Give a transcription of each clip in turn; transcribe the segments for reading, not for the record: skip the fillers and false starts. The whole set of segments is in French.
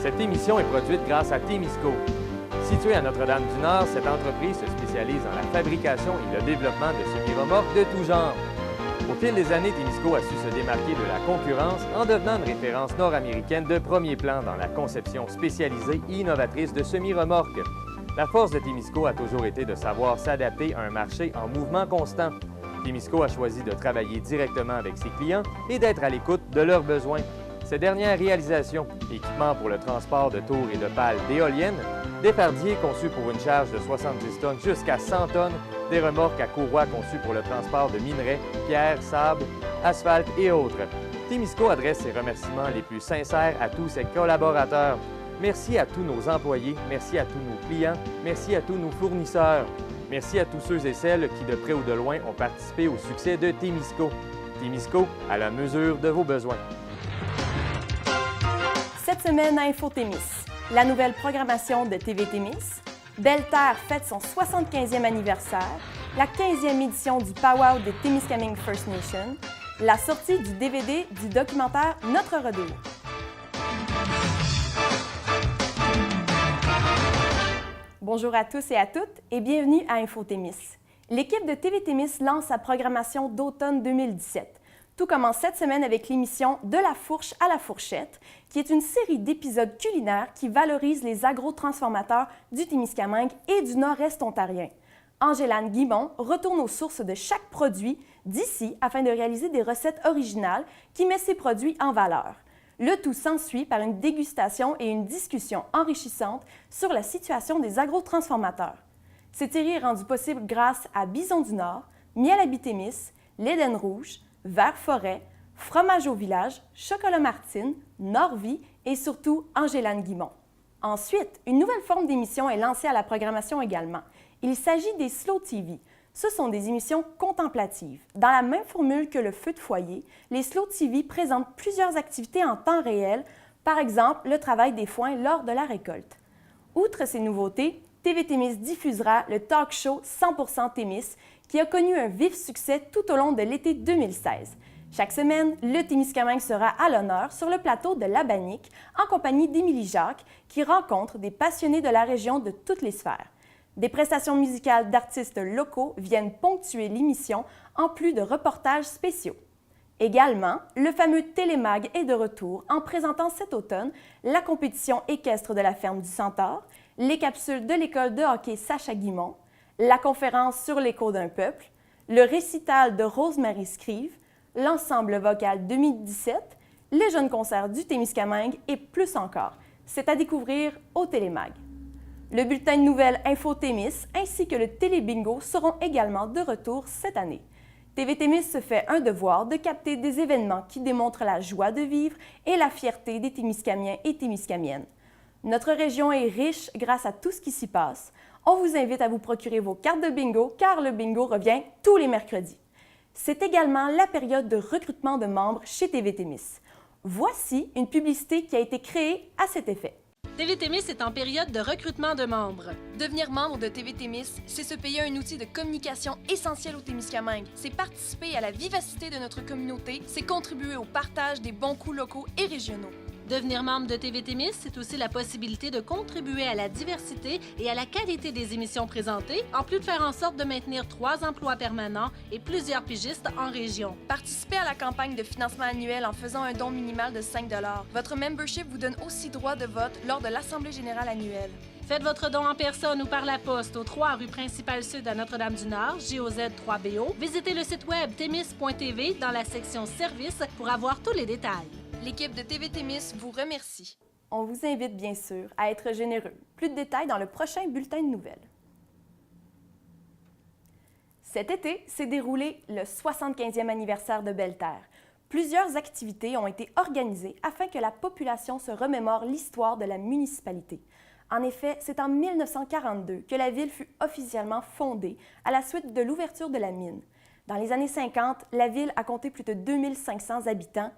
Cette émission est produite grâce à Témisco. Située à Notre-Dame-du-Nord, cette entreprise se spécialise dans la fabrication et le développement de semi-remorques de tout genre. Au fil des années, Témisco a su se démarquer de la concurrence en devenant une référence nord-américaine de premier plan dans la conception spécialisée et innovatrice de semi-remorques. La force de Témisco a toujours été de savoir s'adapter à un marché en mouvement constant. Témisco a choisi de travailler directement avec ses clients et d'être à l'écoute de leurs besoins. Ces dernières réalisations, équipements pour le transport de tours et de pales d'éoliennes, des fardiers conçus pour une charge de 70 tonnes jusqu'à 100 tonnes, des remorques à courroie conçues pour le transport de minerais, pierres, sable, asphalte et autres. Témisco adresse ses remerciements les plus sincères à tous ses collaborateurs. Merci à tous nos employés, merci à tous nos clients, merci à tous nos fournisseurs. Merci à tous ceux et celles qui, de près ou de loin, ont participé au succès de Témisco. Témisco, à la mesure de vos besoins. Cette semaine à Info Témis, la nouvelle programmation de TV Témis, Belle-Terre fête son 75e anniversaire, la 15e édition du Powwow de Témiscamingue First Nation, la sortie du DVD du documentaire Notre Retour. Bonjour à tous et à toutes et bienvenue à Info Témis. L'équipe de TV Témis lance sa programmation d'automne 2017. Tout commence cette semaine avec l'émission De la fourche à la fourchette, qui est une série d'épisodes culinaires qui valorisent les agrotransformateurs du Témiscamingue et du nord-est ontarien. Angélane Guimont retourne aux sources de chaque produit d'ici afin de réaliser des recettes originales qui mettent ces produits en valeur. Le tout s'ensuit par une dégustation et une discussion enrichissante sur la situation des agrotransformateurs. Cette série est rendue possible grâce à Bison du Nord, Miel Habitémis, l'Éden Rouge, Vert Forêt, Fromage au village, Chocolat Martine, Norvie et surtout Angélane Guimont. Ensuite, une nouvelle forme d'émission est lancée à la programmation également. Il s'agit des Slow TV. Ce sont des émissions contemplatives. Dans la même formule que le feu de foyer, les Slow TV présentent plusieurs activités en temps réel, par exemple le travail des foins lors de la récolte. Outre ces nouveautés, TV Témis diffusera le talk show 100% Témis qui a connu un vif succès tout au long de l'été 2016. Chaque semaine, le Témiscamingue sera à l'honneur sur le plateau de La Bannique en compagnie d'Émilie Jacques qui rencontre des passionnés de la région de toutes les sphères. Des prestations musicales d'artistes locaux viennent ponctuer l'émission en plus de reportages spéciaux. Également, le fameux Télémag est de retour en présentant cet automne la compétition équestre de la ferme du Centaure, les capsules de l'école de hockey Sacha Guimont, la conférence sur l'écho d'un peuple, le récital de Rosemary Scrive, l'ensemble vocal 2017, les jeunes concerts du Témiscamingue et plus encore. C'est à découvrir au Télémag. Le bulletin de nouvelles Info Témis ainsi que le Télébingo seront également de retour cette année. TV Témis se fait un devoir de capter des événements qui démontrent la joie de vivre et la fierté des Témiscamiens et Témiscamiennes. Notre région est riche grâce à tout ce qui s'y passe. On vous invite à vous procurer vos cartes de bingo car le bingo revient tous les mercredis. C'est également la période de recrutement de membres chez TV Témis. Voici une publicité qui a été créée à cet effet. TV Témis est en période de recrutement de membres. Devenir membre de TV Témis, c'est se payer un outil de communication essentiel au Témiscamingue. C'est participer à la vivacité de notre communauté, c'est contribuer au partage des bons coups locaux et régionaux. Devenir membre de TV Témis, c'est aussi la possibilité de contribuer à la diversité et à la qualité des émissions présentées, en plus de faire en sorte de maintenir 3 emplois permanents et plusieurs pigistes en région. Participez à la campagne de financement annuel en faisant un don minimal de 5 $. Votre membership vous donne aussi droit de vote lors de l'Assemblée générale annuelle. Faites votre don en personne ou par la poste au 3 rue principale sud à Notre-Dame-du-Nord, GOZ 3BO. Visitez le site web témis.tv dans la section Services pour avoir tous les détails. L'équipe de TV Témis vous remercie. On vous invite bien sûr à être généreux. Plus de détails dans le prochain bulletin de nouvelles. Cet été s'est déroulé le 75e anniversaire de Belle-Terre. Plusieurs activités ont été organisées afin que la population se remémore l'histoire de la municipalité. En effet, c'est en 1942 que la ville fut officiellement fondée à la suite de l'ouverture de la mine. Dans les années 50, la ville a compté plus de 2500 habitants.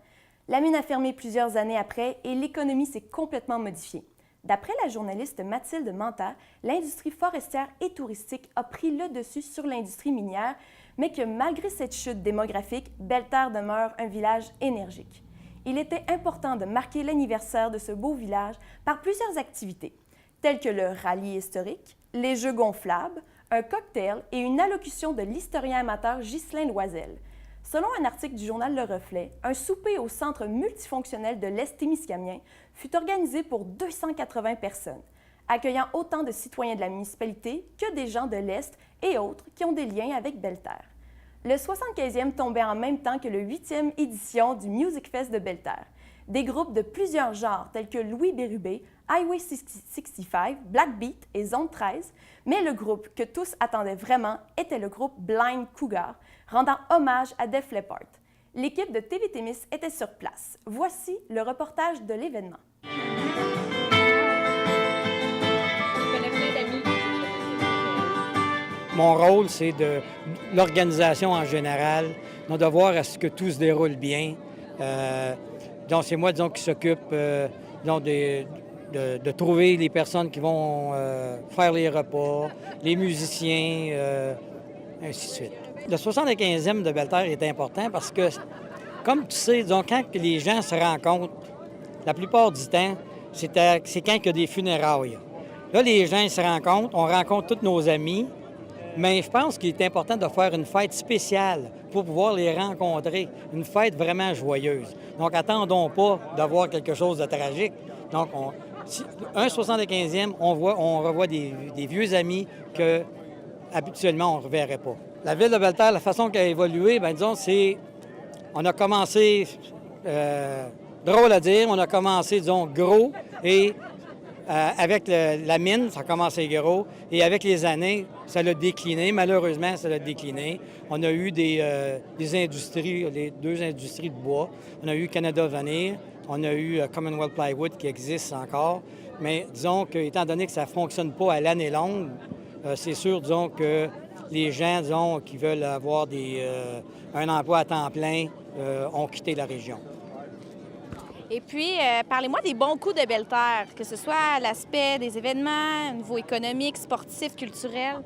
La mine a fermé plusieurs années après et l'économie s'est complètement modifiée. D'après la journaliste Mathilde Manta, l'industrie forestière et touristique a pris le dessus sur l'industrie minière, mais que malgré cette chute démographique, Belle-Terre demeure un village énergique. il était important de marquer l'anniversaire de ce beau village par plusieurs activités, telles que le rallye historique, les jeux gonflables, un cocktail et une allocution de l'historien amateur Ghislain Loisel. Selon un article du journal Le Reflet, un souper au centre multifonctionnel de l'Est-Témiscamien fut organisé pour 280 personnes, accueillant autant de citoyens de la municipalité que des gens de l'Est et autres qui ont des liens avec Belle-Terre. Le 75e tombait en même temps que le 8e édition du Music Fest de Belle-Terre. Des groupes de plusieurs genres tels que Louis Bérubé, Highway 65, Black Beat et Zone 13, mais le groupe que tous attendaient vraiment était le groupe Blind Cougar, rendant hommage à Def Leppard. L'équipe de TV Témis était sur place. Voici le reportage de l'événement. Mon rôle, c'est de l'organisation en général, donc de voir à ce que tout se déroule bien. Donc, c'est moi, disons, qui s'occupe de trouver les personnes qui vont faire les repas, les musiciens, ainsi de suite. Le 75e de Belle-Terre est important parce que, comme tu sais, disons, quand les gens se rencontrent, la plupart du temps, c'est quand il y a des funérailles. Là, les gens ils se rencontrent, on rencontre tous nos amis, mais je pense qu'il est important de faire une fête spéciale pour pouvoir les rencontrer, une fête vraiment joyeuse. Donc, attendons pas d'avoir quelque chose de tragique. Donc, un 75e, on revoit des vieux amis que habituellement on ne reverrait pas. La ville de Belle-Terre, la façon qu'elle a évolué, bien, disons, on a commencé, drôle à dire, on a commencé, disons, gros et avec la mine, ça a commencé gros. Et avec les années, ça l'a décliné. Malheureusement, ça l'a décliné. On a eu des industries, les deux industries de bois. On a eu Canada Veneer. On a eu Commonwealth Plywood qui existe encore. Mais disons que, étant donné que ça ne fonctionne pas à l'année longue, c'est sûr, disons, que les gens, disons, qui veulent avoir un emploi à temps plein ont quitté la région. Et puis, parlez-moi des bons coups de Belle-Terre, que ce soit l'aspect des événements, au niveau économique, sportif, culturel.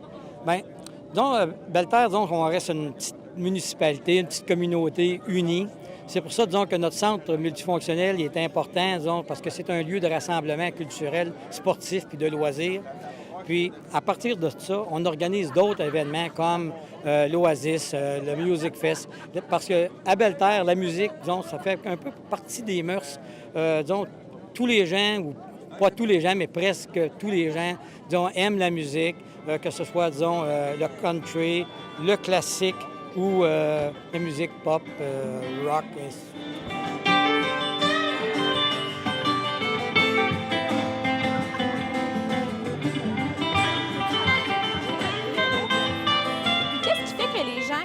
Bien, disons, Belle-Terre, disons qu'on reste une petite municipalité, une petite communauté unie. C'est pour ça, disons, que notre centre multifonctionnel est important, disons, parce que c'est un lieu de rassemblement culturel, sportif puis de loisirs. Puis, à partir de ça, on organise d'autres événements comme l'Oasis, le Music Fest. Parce qu'à Belle-Terre, la musique, disons, ça fait un peu partie des mœurs. Disons, tous les gens, ou pas tous les gens, mais presque tous les gens, disons, aiment la musique, que ce soit, disons, le country, le classique ou la musique pop, rock, et ainsi de suite.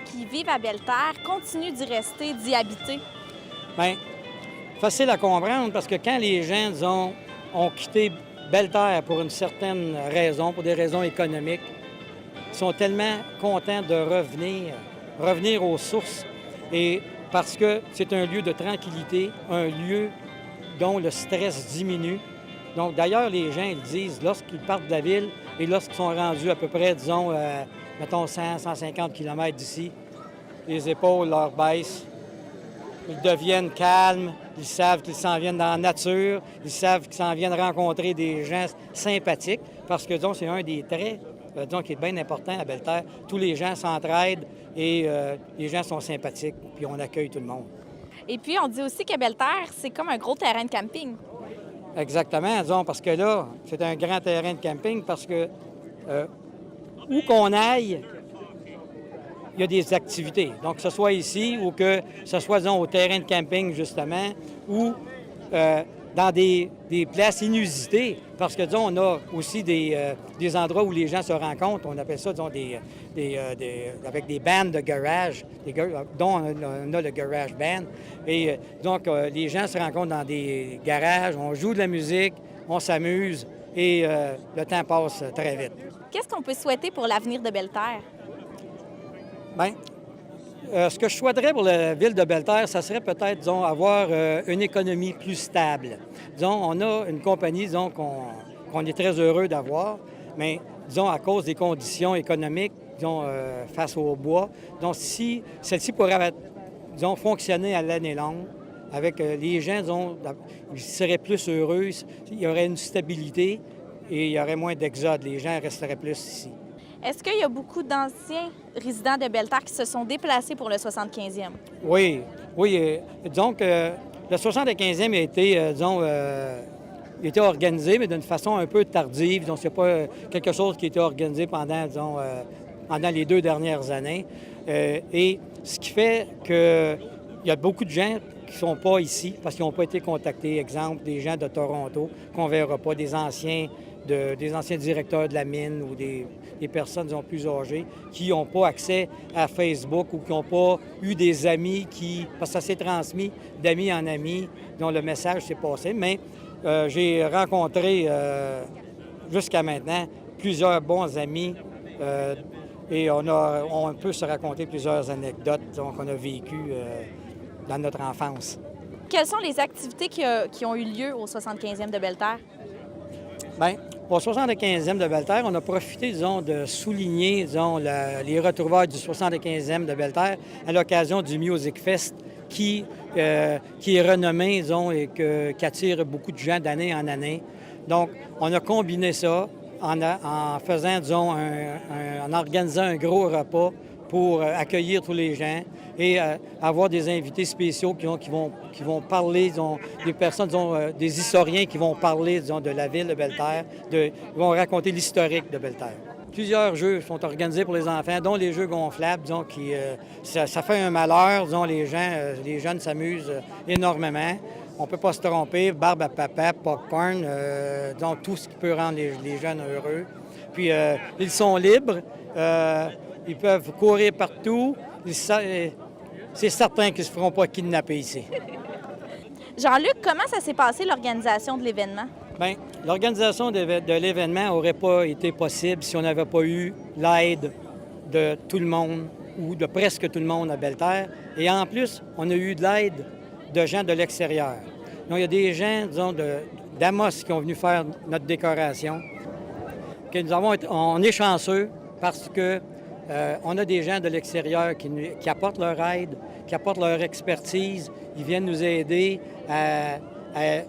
Qui vivent à Belle-Terre continuent d'y rester, d'y habiter? Bien, facile à comprendre parce que quand les gens, disons, ont quitté Belle-Terre pour une certaine raison, pour des raisons économiques, ils sont tellement contents de revenir aux sources. Et parce que c'est un lieu de tranquillité, un lieu dont le stress diminue. Donc, d'ailleurs, les gens, ils disent, lorsqu'ils partent de la ville et lorsqu'ils sont rendus à peu près, disons, mettons 100, 150 km d'ici, les épaules leur baissent, ils deviennent calmes, ils savent qu'ils s'en viennent dans la nature, ils savent qu'ils s'en viennent rencontrer des gens sympathiques, parce que, disons, c'est un des traits, disons, qui est bien important à Belle-Terre. Tous les gens s'entraident et les gens sont sympathiques, puis on accueille tout le monde. Et puis, on dit aussi que Belle-Terre, c'est comme un gros terrain de camping. Exactement, disons, parce que là, c'est un grand terrain de camping parce que où qu'on aille, il y a des activités. Donc, que ce soit ici ou que ce soit, disons, au terrain de camping, justement, ou dans des places inusitées. Parce que, disons, on a aussi des endroits où les gens se rencontrent. On appelle ça, disons, avec des bands de garage, dont on a le garage band. Et donc, les gens se rencontrent dans des garages, on joue de la musique, on s'amuse et le temps passe très vite. Qu'est-ce qu'on peut souhaiter pour l'avenir de Belle-Terre? Bien, ce que je souhaiterais pour la ville de Belle-Terre, ça serait peut-être, disons, avoir une économie plus stable. Disons, on a une compagnie, disons, qu'on est très heureux d'avoir, mais, disons, à cause des conditions économiques, disons, face au bois, donc si celle-ci pourrait, disons, fonctionner à l'année longue, avec les gens, disons, ils seraient plus heureux, il y aurait une stabilité et il y aurait moins d'exode. Les gens resteraient plus ici. Est-ce qu'il y a beaucoup d'anciens résidents de Belle-Terre qui se sont déplacés pour le 75e? Oui. Donc, le 75e a été, il était organisé, mais d'une façon un peu tardive. Donc, c'est pas quelque chose qui a été organisé pendant, pendant les 2 dernières années. Et ce qui fait qu'il y a beaucoup de gens qui ne sont pas ici parce qu'ils n'ont pas été contactés. Exemple, des gens de Toronto qu'on ne verra pas, des anciens directeurs de la mine ou des personnes, disons, plus âgées qui n'ont pas accès à Facebook ou qui n'ont pas eu des amis parce que ça s'est transmis d'amis en amis, dont le message s'est passé. Mais j'ai rencontré jusqu'à maintenant plusieurs bons amis et on peut se raconter plusieurs anecdotes qu'on a vécues dans notre enfance. Quelles sont les activités qui ont eu lieu au 75e de Belle-Terre? Bien, au 75e de Belle-Terre, on a profité, disons, de souligner, disons, les retrouvailles du 75e de Belle-Terre à l'occasion du Music Fest qui est renommé, disons, et qui attire beaucoup de gens d'année en année. Donc, on a combiné ça en faisant, disons, en organisant un gros repas pour accueillir tous les gens et avoir des invités spéciaux qui vont parler, disons, des personnes, disons, des historiens qui vont parler, disons, de la ville de Belle-Terre, ils vont raconter l'historique de Belle-Terre. Plusieurs jeux sont organisés pour les enfants, dont les jeux gonflables, disons, ça fait un malheur, disons, les jeunes s'amusent énormément. On ne peut pas se tromper, barbe à papa, popcorn, donc tout ce qui peut rendre les jeunes heureux. Puis ils sont libres, ils peuvent courir partout. C'est certain qu'ils ne se feront pas kidnapper ici. Jean-Luc, comment ça s'est passé l'organisation de l'événement? Bien, l'organisation de l'événement n'aurait pas été possible si on n'avait pas eu l'aide de tout le monde ou de presque tout le monde à Belle-Terre. Et en plus, on a eu de l'aide de gens de l'extérieur. Donc, il y a des gens, disons, d'Amos qui ont venu faire notre décoration. On est chanceux parce que on a des gens de l'extérieur qui apportent leur aide, qui apportent leur expertise. Ils viennent nous aider à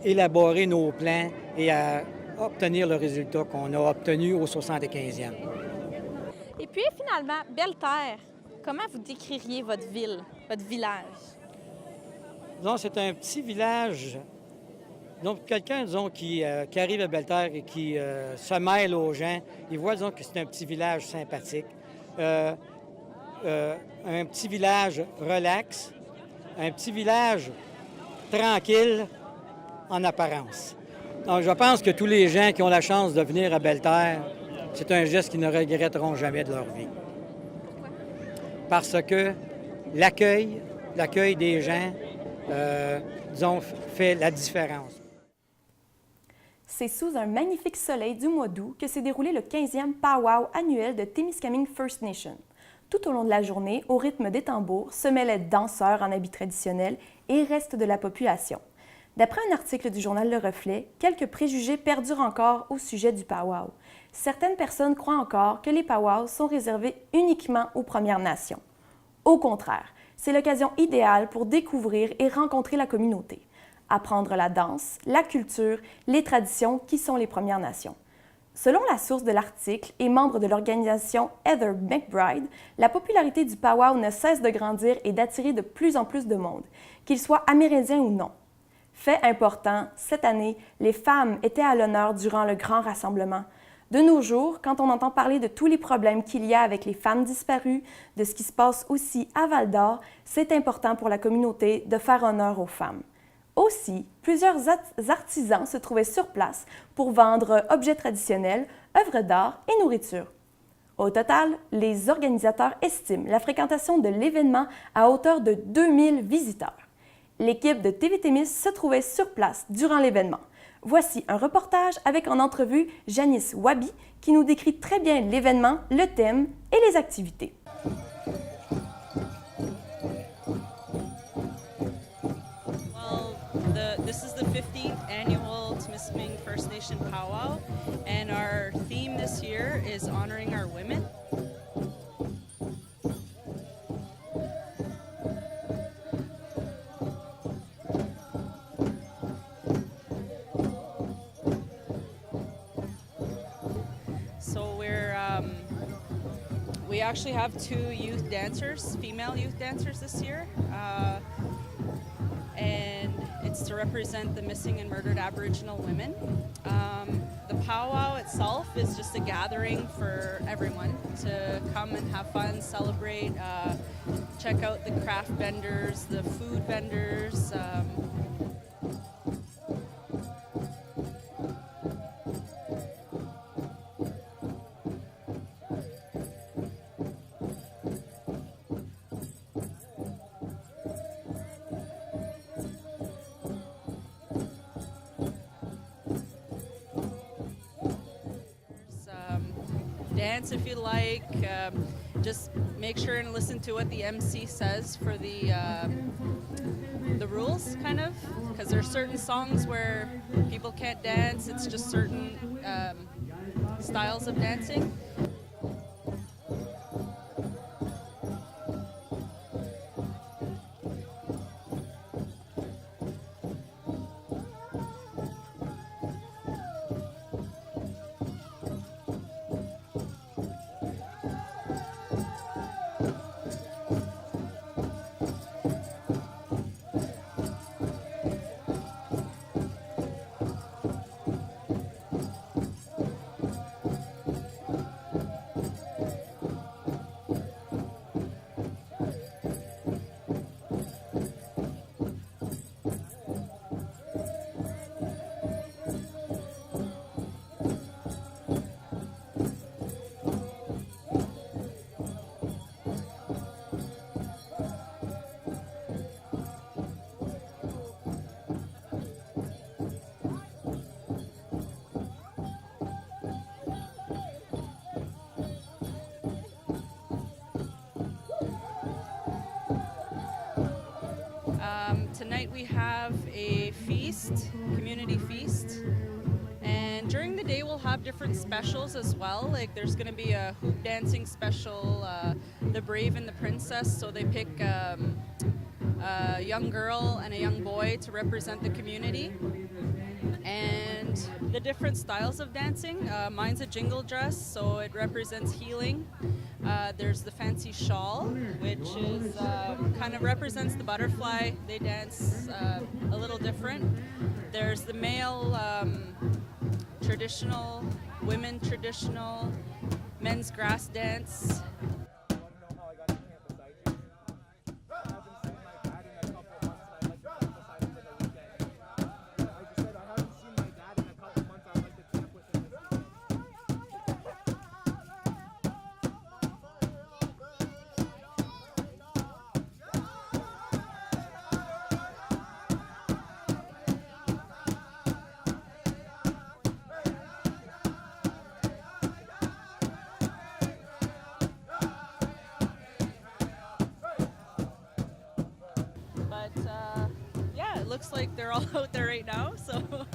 élaborer nos plans et à obtenir le résultat qu'on a obtenu au 75e. Et puis, finalement, Belle-Terre, comment vous décririez votre ville, votre village? Disons, c'est un petit village. Donc, quelqu'un, disons, qui arrive à Belle-Terre et qui se mêle aux gens, il voit, disons, que c'est un petit village sympathique. Un petit village relax, un petit village tranquille en apparence. Donc, je pense que tous les gens qui ont la chance de venir à Belle-Terre, c'est un geste qu'ils ne regretteront jamais de leur vie. Pourquoi? Parce que l'accueil des gens, disons, fait la différence. C'est sous un magnifique soleil du mois d'août que s'est déroulé le 15e powwow annuel de Témiscamingue First Nation. Tout au long de la journée, au rythme des tambours, se mêlaient danseurs en habits traditionnels et restes de la population. D'après un article du journal Le Reflet, quelques préjugés perdurent encore au sujet du powwow. Certaines personnes croient encore que les powwows sont réservés uniquement aux Premières Nations. Au contraire, c'est l'occasion idéale pour découvrir et rencontrer la communauté, apprendre la danse, la culture, les traditions qui sont les Premières Nations. Selon la source de l'article et membre de l'organisation Heather McBride, la popularité du powwow ne cesse de grandir et d'attirer de plus en plus de monde, qu'ils soient amérindiens ou non. Fait important, cette année, les femmes étaient à l'honneur durant le grand rassemblement. De nos jours, quand on entend parler de tous les problèmes qu'il y a avec les femmes disparues, de ce qui se passe aussi à Val-d'Or, c'est important pour la communauté de faire honneur aux femmes. Aussi, plusieurs artisans se trouvaient sur place pour vendre objets traditionnels, œuvres d'art et nourriture. Au total, les organisateurs estiment la fréquentation de l'événement à hauteur de 2000 visiteurs. L'équipe de TV Témis se trouvait sur place durant l'événement. Voici un reportage avec en entrevue Janice Wabi qui nous décrit très bien l'événement, le thème et les activités. This is the 50th annual Témiscamingue First Nation powwow, and our theme this year is honoring our women. actually have 2 youth dancers, female youth dancers this year. And it's to represent the missing and murdered Aboriginal women. The powwow itself is just a gathering for everyone to come and have fun, celebrate, check out the craft vendors, the food vendors. Dance if you like. Just make sure and listen to what the MC says for the rules, kind of, because there are certain songs where people can't dance. It's just certain styles of dancing. Tonight we have a feast, community feast, and during the day we'll have different specials as well. Like there's going to be a hoop dancing special, the Brave and the Princess, so they pick a young girl and a young boy to represent the community. And the different styles of dancing, mine's a jingle dress, so it represents healing. There's the fancy shawl, which is kind of represents the butterfly. They dance a little different. There's the male traditional, women traditional, men's grass dance. Yeah, it looks like they're all out there right now, so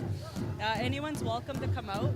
anyone's welcome to come out.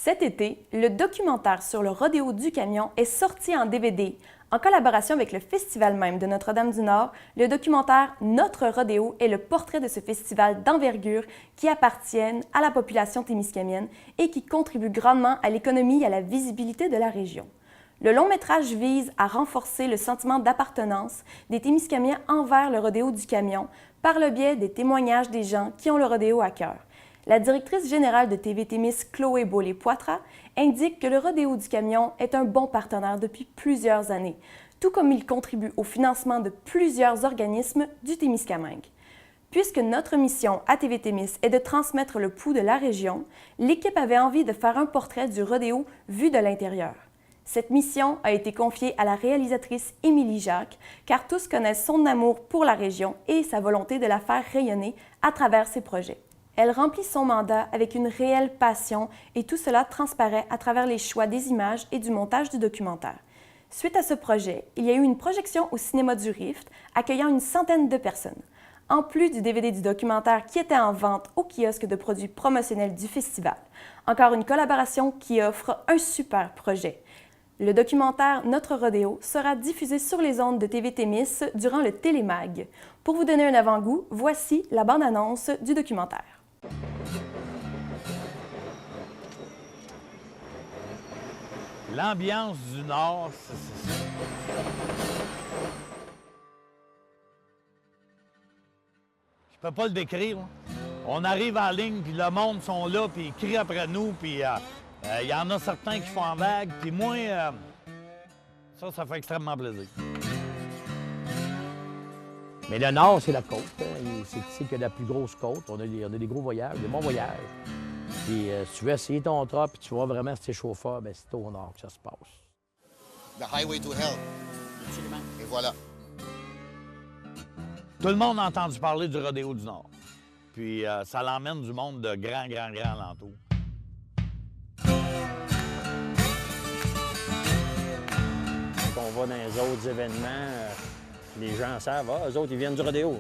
Cet été, le documentaire sur le rodéo du camion est sorti en DVD. En collaboration avec le festival même de Notre-Dame-du-Nord, le documentaire Notre rodéo est le portrait de ce festival d'envergure qui appartient à la population témiscamienne et qui contribue grandement à l'économie et à la visibilité de la région. Le long-métrage vise à renforcer le sentiment d'appartenance des Témiscamiens envers le rodéo du camion par le biais des témoignages des gens qui ont le rodéo à cœur. La directrice générale de TV Témis, Chloé Beaulé-Poitras, indique que le rodéo du camion est un bon partenaire depuis plusieurs années, tout comme il contribue au financement de plusieurs organismes du Témiscamingue. Puisque notre mission à TV Témis est de transmettre le pouls de la région, l'équipe avait envie de faire un portrait du rodéo vu de l'intérieur. Cette mission a été confiée à la réalisatrice Émilie Jacques, car tous connaissent son amour pour la région et sa volonté de la faire rayonner à travers ses projets. Elle remplit son mandat avec une réelle passion et tout cela transparaît à travers les choix des images et du montage du documentaire. Suite à ce projet, il y a eu une projection au cinéma du Rift accueillant une centaine de personnes. En plus du DVD du documentaire qui était en vente au kiosque de produits promotionnels du festival. Encore une collaboration qui offre un super projet. Le documentaire Notre rodéo sera diffusé sur les ondes de TV Témis durant le Télémag. Pour vous donner un avant-goût, voici la bande-annonce du documentaire. L'ambiance du Nord, je peux pas le décrire. Là. On arrive en ligne, puis le monde sont là, puis ils crient après nous, puis il y en a certains qui font en vague, puis moi, ça fait extrêmement plaisir. Mais le Nord, c'est la côte. Hein. C'est ici qu'il y a la plus grosse côte. On a des gros voyages, des bons voyages. Puis si tu veux essayer ton trap, puis tu vois vraiment si t'es chauffeur, bien c'est au Nord que ça se passe. The highway to hell. Absolument. Et voilà. Tout le monde a entendu parler du rodéo du Nord. Puis ça l'emmène du monde de grand alentours. Quand on va dans les autres événements, les gens savent, eux autres, ils viennent du rodéo.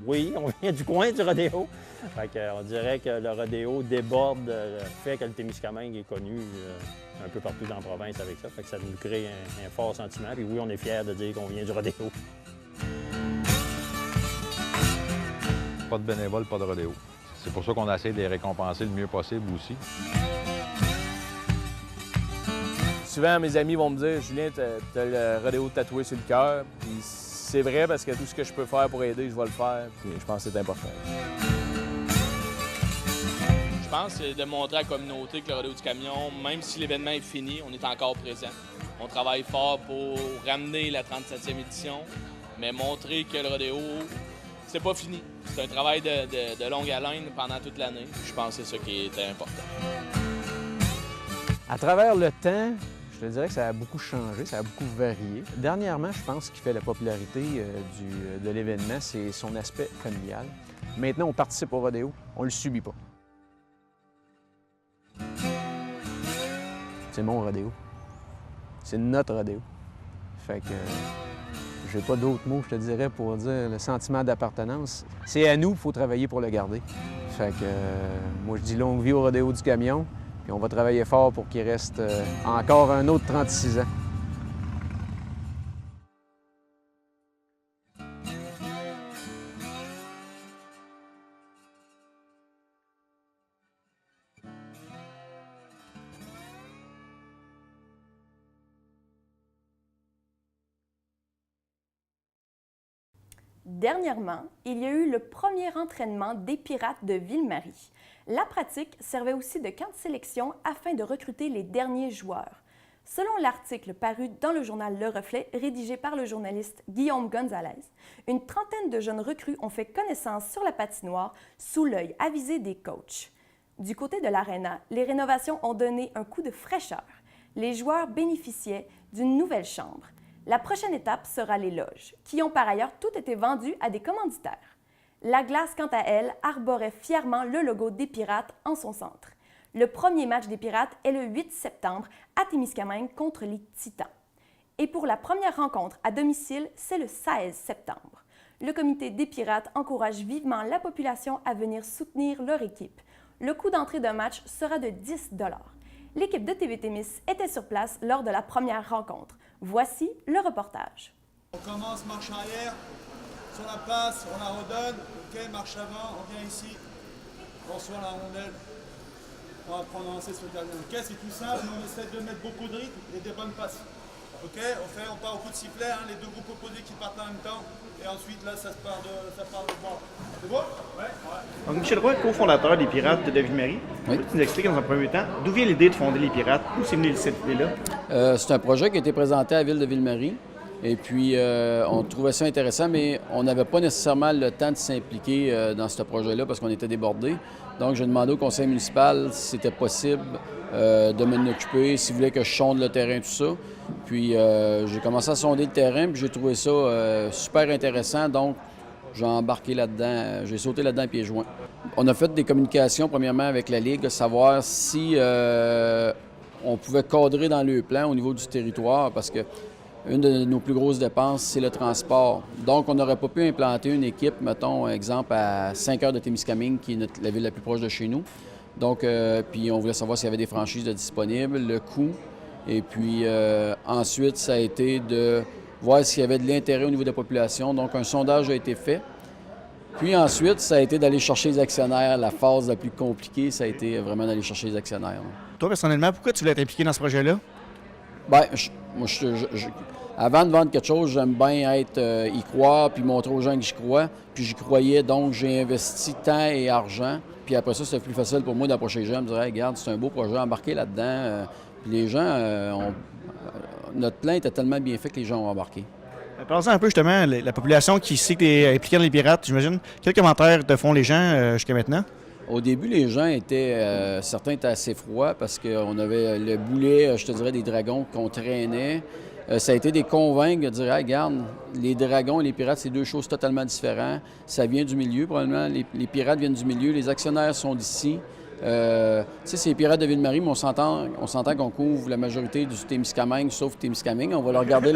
Oui, on vient du coin du rodéo. Fait qu'on dirait que le rodéo déborde le fait que le Témiscamingue est connu un peu partout dans la province avec ça. Fait que ça nous crée un fort sentiment. Puis oui, on est fiers de dire qu'on vient du rodéo. Pas de bénévoles, pas de rodéo. C'est pour ça qu'on essaie de les récompenser le mieux possible aussi. Souvent, mes amis vont me dire « Julien, t'as le rodéo tatoué sur le cœur. » Puis c'est vrai parce que tout ce que je peux faire pour aider, je vais le faire. Puis je pense que c'est important. Je pense que c'est de montrer à la communauté que le rodéo du camion, même si l'événement est fini, on est encore présent. On travaille fort pour ramener la 37e édition, mais montrer que le rodéo, c'est pas fini. C'est un travail de longue haleine pendant toute l'année. Je pense que c'est ça qui est important. À travers le temps, je te dirais que ça a beaucoup changé, ça a beaucoup varié. Dernièrement, je pense ce qui fait la popularité de l'événement, c'est son aspect familial. Maintenant, on participe au rodéo, on le subit pas. C'est mon rodéo. C'est notre rodéo. Fait que j'ai pas d'autres mots, je te dirais, pour dire le sentiment d'appartenance. C'est à nous, il faut travailler pour le garder. Fait que moi, je dis longue vie au rodéo du camion. Puis on va travailler fort pour qu'il reste encore un autre 36 ans. Dernièrement, il y a eu le premier entraînement des Pirates de Ville-Marie. La pratique servait aussi de camp de sélection afin de recruter les derniers joueurs. Selon l'article paru dans le journal Le Reflet, rédigé par le journaliste Guillaume Gonzalez, une trentaine de jeunes recrues ont fait connaissance sur la patinoire sous l'œil avisé des coachs. Du côté de l'aréna, les rénovations ont donné un coup de fraîcheur. Les joueurs bénéficiaient d'une nouvelle chambre. La prochaine étape sera les loges, qui ont par ailleurs toutes été vendues à des commanditaires. La glace, quant à elle, arborait fièrement le logo des Pirates en son centre. Le premier match des Pirates est le 8 septembre à Témiscamingue contre les Titans. Et pour la première rencontre à domicile, c'est le 16 septembre. Le comité des Pirates encourage vivement la population à venir soutenir leur équipe. Le coût d'entrée d'un match sera de 10 $. l'équipe de TV Témis était sur place lors de la première rencontre. Voici le reportage. On commence marche arrière, sur la passe, on la redonne, ok, marche avant, on vient ici, on reçoit la rondelle, on va prendre lancer sur le gardien. Ok, c'est tout simple, on essaie de mettre beaucoup de rythme et des bonnes passes. Ok, on part au coup de sifflet, hein, les deux groupes opposés qui partent en même temps, et ensuite là ça part de bord. C'est bon? Ouais. Donc Michel Roy, cofondateur des Pirates de Ville-Marie. Oui. Tu nous expliques dans un premier temps d'où vient l'idée de fonder les Pirates, d'où c'est venu cette idée-là? C'est un projet qui a été présenté à la Ville de Ville-Marie. Et puis, on trouvait ça intéressant, mais on n'avait pas nécessairement le temps de s'impliquer dans ce projet-là parce qu'on était débordés. Donc, j'ai demandé au conseil municipal si c'était possible de m'en occuper, s'ils voulaient que je sonde le terrain, tout ça. Puis, j'ai commencé à sonder le terrain, puis j'ai trouvé ça super intéressant. Donc, j'ai embarqué là-dedans, j'ai sauté là-dedans à pieds joints. On a fait des communications, premièrement, avec la Ligue, savoir si on pouvait cadrer dans le plan au niveau du territoire, parce que une de nos plus grosses dépenses, c'est le transport. Donc, on n'aurait pas pu implanter une équipe, mettons, exemple, à 5 heures de Témiscamingue, qui est la ville la plus proche de chez nous. Donc, puis on voulait savoir s'il y avait des franchises de disponibles, le coût. Et puis, ensuite, ça a été de voir s'il y avait de l'intérêt au niveau de la population. Donc, un sondage a été fait. Puis ensuite, ça a été d'aller chercher les actionnaires. La phase la plus compliquée, ça a été vraiment d'aller chercher les actionnaires. Toi, personnellement, pourquoi tu voulais être impliqué dans ce projet-là? Bien, avant de vendre quelque chose, j'aime bien y croire puis montrer aux gens que j'y crois. Puis j'y croyais, donc j'ai investi temps et argent. Puis après ça, c'était plus facile pour moi d'approcher les gens, de me dire hey, « regarde, c'est un beau projet, embarqué là-dedans. Puis les gens, notre plan était tellement bien fait que les gens ont embarqué. Parlons un peu justement, la population qui sait que tu es impliqué dans les Pirates, j'imagine. Quels commentaires te font les gens jusqu'à maintenant? Au début, les gens étaient, certains étaient assez froids parce qu'on avait le boulet, je te dirais, des dragons qu'on traînait. Ça a été des convaincre de dire hey, regarde, les dragons et les pirates, c'est deux choses totalement différentes. Ça vient du milieu, probablement. Les pirates viennent du milieu, les actionnaires sont d'ici. Tu sais, c'est les Pirates de Ville-Marie, mais on s'entend qu'on couvre la majorité du Témiscamingue, sauf Témiscamingue. On va leur garder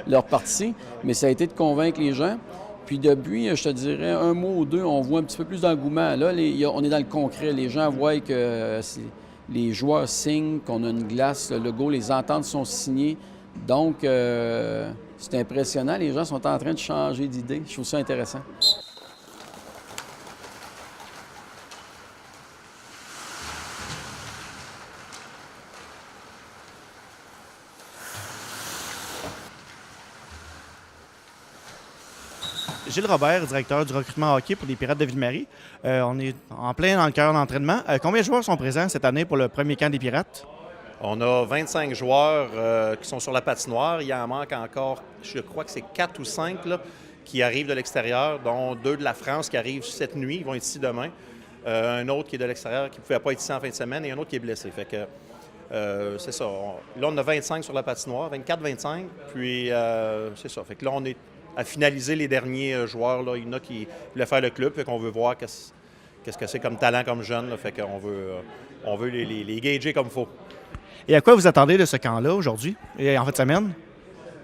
leur partie. Mais ça a été de convaincre les gens. Puis depuis, je te dirais, un mois ou deux, on voit un petit peu plus d'engouement. Là, on est dans le concret. Les gens voient que les joueurs signent, qu'on a une glace, le logo, les ententes sont signées. Donc, c'est impressionnant. Les gens sont en train de changer d'idée. Je trouve ça intéressant. Gilles Robert, directeur du recrutement hockey pour les Pirates de Ville-Marie. On est en plein dans le cœur d'entraînement. Combien de joueurs sont présents cette année pour le premier camp des Pirates? On a 25 joueurs qui sont sur la patinoire. Il en manque encore, je crois que c'est 4 ou 5 là, qui arrivent de l'extérieur, dont 2 de la France qui arrivent cette nuit. Ils vont être ici demain. Un autre qui est de l'extérieur qui ne pouvait pas être ici en fin de semaine et un autre qui est blessé. Fait que c'est ça. Là, on a 25 sur la patinoire, 24-25. Puis c'est ça. Fait que là, on est à finaliser les derniers joueurs. Là. Il y en a qui voulaient faire le club. Fait qu'on veut voir qu'est-ce que c'est comme talent, comme jeune. Là. Fait qu'on veut les gager comme il faut. Et à quoi vous attendez de ce camp-là aujourd'hui et en fin de semaine?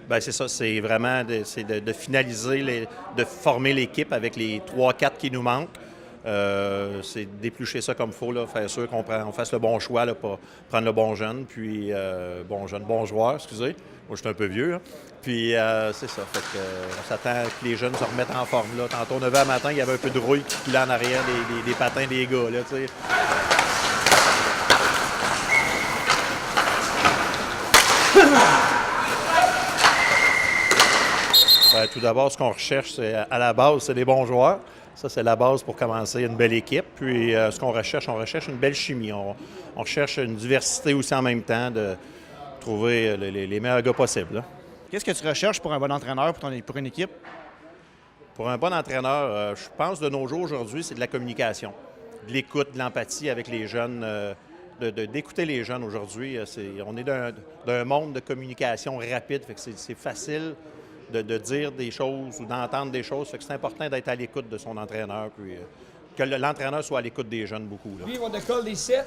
Bien, c'est ça. C'est vraiment de finaliser, de former l'équipe avec les 3-4 qui nous manquent. C'est d'éplucher ça comme il faut, là, faire sûr qu'on fasse le bon choix, là, pour prendre le bon jeune, puis bon joueur, excusez. Moi, je suis un peu vieux. Hein. Puis, c'est ça. Fait que, on s'attend que les jeunes se remettent en forme. Là. Tantôt, 9 h matin, il y avait un peu de rouille qui coulait en arrière des patins des gars. Là, tu sais. Bien, tout d'abord, ce qu'on recherche, c'est à la base, c'est des bons joueurs. Ça, c'est la base pour commencer une belle équipe. Puis, ce qu'on recherche, on recherche une belle chimie. On recherche une diversité aussi en même temps, de trouver les meilleurs gars possibles. Là. Qu'est-ce que tu recherches pour un bon entraîneur, pour une équipe? Pour un bon entraîneur, je pense de nos jours aujourd'hui, c'est de la communication, de l'écoute, de l'empathie avec les jeunes, d'écouter les jeunes aujourd'hui. On est d'un monde de communication rapide, fait que c'est facile de dire des choses ou d'entendre des choses. Fait que c'est important d'être à l'écoute de son entraîneur, puis que l'entraîneur soit à l'écoute des jeunes beaucoup. Là. Lui, il va décoller des sets.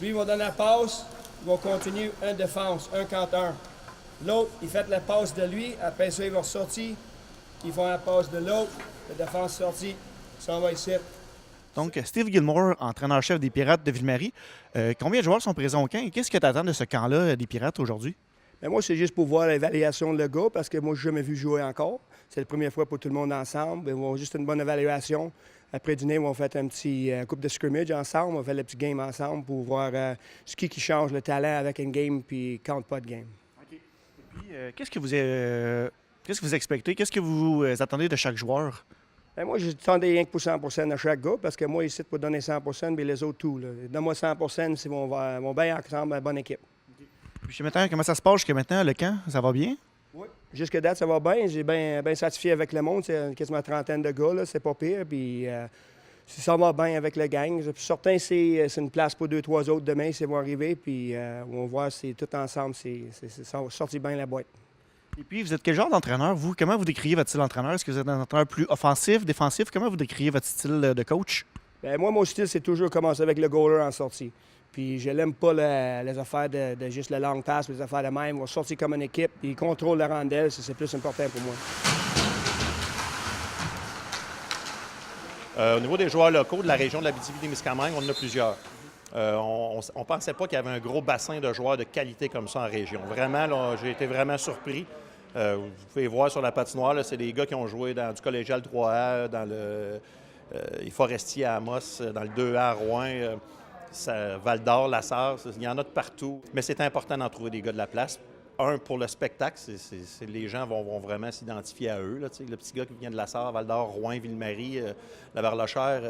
Lui, il va donner la passe. Il va continuer un défense, un compteur. L'autre, il fait la passe de lui. Après ça, il va ressortir. Ils font la passe de l'autre. La défense sortie. Ça va ici. Donc, Steve Gilmore, entraîneur-chef des Pirates de Ville-Marie. Combien de joueurs sont présents au camp et qu'est-ce que tu attends de ce camp-là des Pirates aujourd'hui? Bien, moi, c'est juste pour voir l'évaluation de le gars parce que moi, je n'ai jamais vu jouer encore. C'est la première fois pour tout le monde ensemble. Ils vont juste une bonne évaluation. Après dîner, ils vont faire un petit coupe de scrimmage ensemble. On va faire le petit game ensemble pour voir ce qui change le talent avec une game puis compte pas de game. OK. Et puis, qu'est-ce que vous expectez? Qu'est-ce que vous attendez de chaque joueur? Bien, moi, je attendais rien que pour 100 % de chaque gars parce que moi, ici, pour donner 100 % mais les autres, tout. Donne-moi 100 % ils vont bien ensemble, une bonne équipe. Puis maintenant, comment ça se passe jusqu'à maintenant, le camp? Ça va bien? Oui. Jusqu'à date, ça va bien. J'ai bien satisfait avec le monde. C'est quasiment une trentaine de gars, là. C'est pas pire. Puis ça va bien avec le gang. Puis certains, c'est une place pour 2-3 autres demain, ils vont arriver. Puis on va voir, c'est tout ensemble, ça va sortir bien la boîte. Et puis, vous êtes quel genre d'entraîneur, vous? Comment vous décrivez votre style d'entraîneur? Est-ce que vous êtes un entraîneur plus offensif, défensif? Comment vous décrivez votre style de coach? Bien, moi, mon style, c'est toujours commencer avec le goaler en sortie. Puis je n'aime pas les affaires de juste le long pass, les affaires de même. On va sortir comme une équipe, puis ils contrôlent la rondelle, c'est plus important pour moi. Au niveau des joueurs locaux de la région de l'Abitibi-Témiscamingue, on en a plusieurs. On ne pensait pas qu'il y avait un gros bassin de joueurs de qualité comme ça en région. Vraiment, j'ai été vraiment surpris. Vous pouvez voir sur la patinoire, là, c'est des gars qui ont joué dans du collégial 3A, dans le Forestier à Amos, dans le 2A à Rouen. Val-d'Or, La Sarre, il y en a de partout. Mais c'est important d'en trouver des gars de la place. Un, pour le spectacle, les gens vont vraiment s'identifier à eux. Là, le petit gars qui vient de La Sarre, Val-d'Or, Rouen, Ville-Marie, la Verlochère,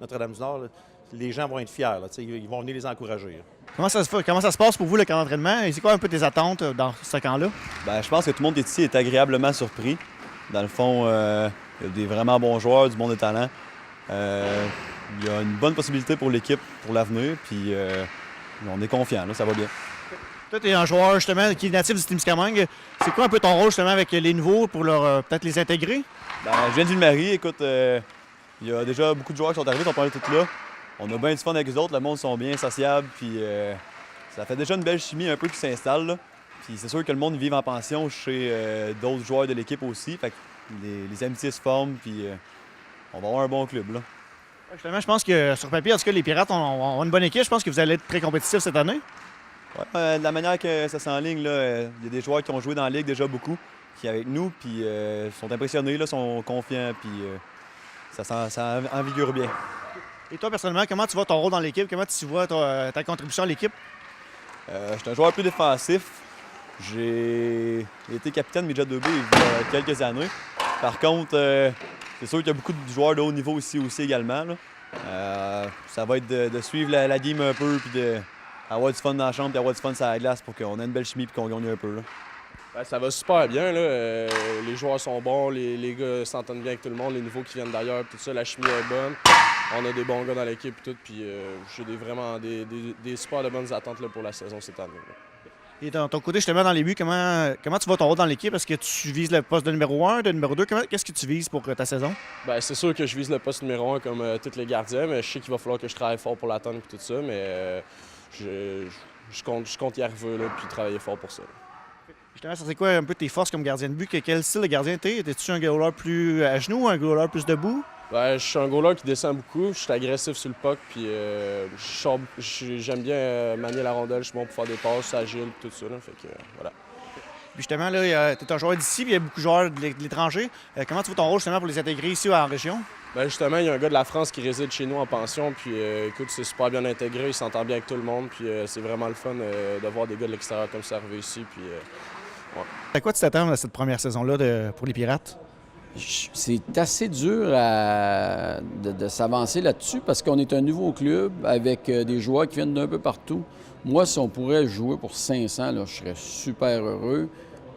Notre-Dame-du-Nord, les gens vont être fiers. Là, ils vont venir les encourager. Comment ça se passe pour vous, le camp d'entraînement? Et c'est quoi un peu tes attentes dans ce camp-là? Bien, je pense que tout le monde ici est agréablement surpris. Dans le fond, il y a des vraiment bons joueurs, du bon de talent. Il y a une bonne possibilité pour l'équipe pour l'avenir, puis on est confiants, ça va bien. Toi, tu es un joueur justement qui est natif du Témiscamingue. C'est quoi un peu ton rôle justement avec les nouveaux pour peut-être les intégrer? Bien, je viens de Ville-Marie, écoute, il y a déjà beaucoup de joueurs qui sont arrivés, ils sont pas tous là. On a bien du fun avec eux autres, le monde sont bien sociables, puis ça fait déjà une belle chimie un peu qui s'installe. Là. Puis c'est sûr que le monde vit en pension chez d'autres joueurs de l'équipe aussi, fait que les amitiés se forment, puis on va avoir un bon club. Là. Justement, je pense que sur papier, en tout cas, les Pirates ont une bonne équipe. Je pense que vous allez être très compétitifs cette année. Oui, de la manière que ça s'enligne, il y a des joueurs qui ont joué dans la Ligue déjà beaucoup, qui sont avec nous, puis sont impressionnés, là, sont confiants, puis ça envigure bien. Et toi, personnellement, comment tu vois ton rôle dans l'équipe? Comment tu vois ta contribution à l'équipe? Je suis un joueur plus défensif. J'ai été capitaine Midget 2B il y a quelques années. Par contre, c'est sûr qu'il y a beaucoup de joueurs de haut niveau ici aussi également. Là. Ça va être de suivre la game un peu, puis d'avoir du fun dans la chambre, puis d'avoir du fun sur la glace pour qu'on ait une belle chimie et qu'on gagne un peu. Là. Ben, ça va super bien. Là. Les joueurs sont bons, les gars s'entendent bien avec tout le monde, les nouveaux qui viennent d'ailleurs, tout ça, la chimie est bonne. On a des bons gars dans l'équipe et tout, puis j'ai vraiment des super de bonnes attentes là, pour la saison cette année. Là. Et de ton côté, justement, dans les buts, comment tu vois ton rôle dans l'équipe? Est-ce que tu vises le poste de numéro 1, de numéro 2? Qu'est-ce que tu vises pour ta saison? Bien, c'est sûr que je vise le poste numéro 1 comme tous les gardiens, mais je sais qu'il va falloir que je travaille fort pour l'atteindre et tout ça, mais je compte y arriver là, puis travailler fort pour ça. Justement, ça c'est quoi un peu tes forces comme gardien de but? Quel style de gardien t'es? Étais-tu un goaler plus à genoux ou un goaler plus debout? Ben, je suis un goaler qui descend beaucoup, je suis agressif sur le puck, puis j'aime bien manier la rondelle, je suis bon pour faire des passes, agile, tout ça, là, fait que voilà. Puis justement, là, tu es un joueur d'ici, puis il y a beaucoup de joueurs de l'étranger. Comment tu vois ton rôle justement pour les intégrer ici en région? Ben justement, il y a un gars de la France qui réside chez nous en pension, puis écoute, c'est super bien intégré, il s'entend bien avec tout le monde, puis c'est vraiment le fun de voir des gars de l'extérieur comme ça arriver ici, puis ouais. À quoi tu t'attends à cette première saison-là pour les Pirates? C'est assez dur de s'avancer là-dessus parce qu'on est un nouveau club avec des joueurs qui viennent d'un peu partout. Moi, si on pourrait jouer pour 500, là, je serais super heureux.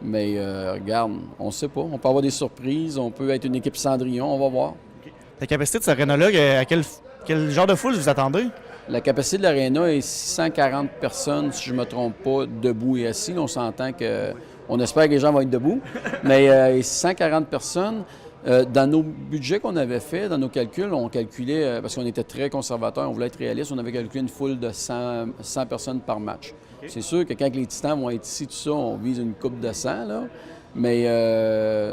Mais regarde, on ne sait pas. On peut avoir des surprises, on peut être une équipe Cendrillon, on va voir. Okay. La capacité de cette aréna-là, à quel genre de foule vous attendez? La capacité de l'aréna est 640 personnes, si je ne me trompe pas, debout et assis. Là, on s'entend que... On espère que les gens vont être debout, mais 140 personnes. Dans nos budgets qu'on avait fait, dans nos calculs, on calculait, parce qu'on était très conservateurs, on voulait être réaliste, on avait calculé une foule de 100 personnes par match. Okay. C'est sûr que quand les Titans vont être ici, tout ça, on vise une coupe de 100, là. Mais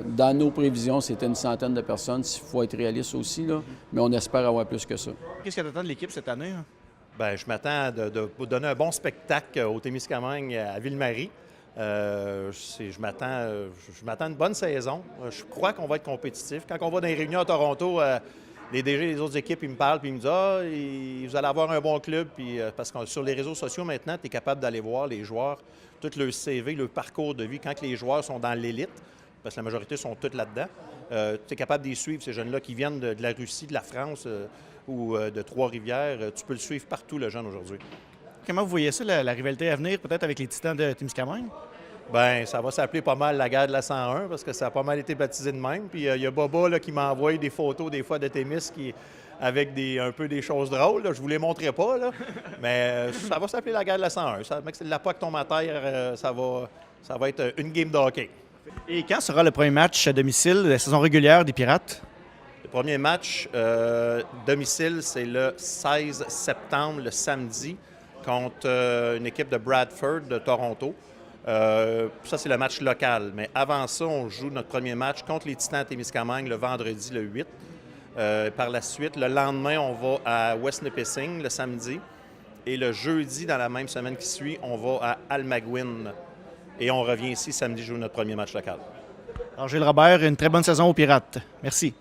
dans nos prévisions, c'était une centaine de personnes. Il faut être réaliste aussi, là, mais on espère avoir plus que ça. Qu'est-ce que tu attends de l'équipe cette année? Hein? Bien, je m'attends de vous donner un bon spectacle au Témiscamingue à Ville-Marie. Je m'attends à une bonne saison. Je crois qu'on va être compétitif. Quand on va dans les réunions à Toronto, les DG des autres équipes, ils me parlent puis ils me disent « Ah, vous allez avoir un bon club. » Puis parce que sur les réseaux sociaux, maintenant, tu es capable d'aller voir les joueurs, tout leur CV, leur parcours de vie, quand les joueurs sont dans l'élite, parce que la majorité sont toutes là-dedans. Tu es capable de les suivre, ces jeunes-là qui viennent de la Russie, de la France ou de Trois-Rivières. Tu peux le suivre partout, le jeune, aujourd'hui. Comment vous voyez ça, la rivalité à venir, peut-être avec les Titans de Témiscamingue? Bien, ça va s'appeler pas mal la guerre de la 101 parce que ça a pas mal été baptisé de même. Puis il y a Boba là, qui m'envoie des photos des fois de Témis avec un peu des choses drôles. Là. Je vous les montrerai pas, là. Mais ça va s'appeler la guerre de la 101. Ça, mec, c'est de la POC tombe à terre, ça va être une game de hockey. Et quand sera le premier match à domicile de la saison régulière des Pirates? Le premier match domicile, c'est le 16 septembre, le samedi, contre une équipe de Bradford de Toronto. Ça, c'est le match local. Mais avant ça, on joue notre premier match contre les Titans à Témiscamingue le vendredi, le 8. Par la suite, le lendemain, on va à West Nipissing le samedi. Et le jeudi, dans la même semaine qui suit, on va à Almaguin. Et on revient ici samedi jouer notre premier match local. Alors, Gilles Robert, une très bonne saison aux Pirates. Merci.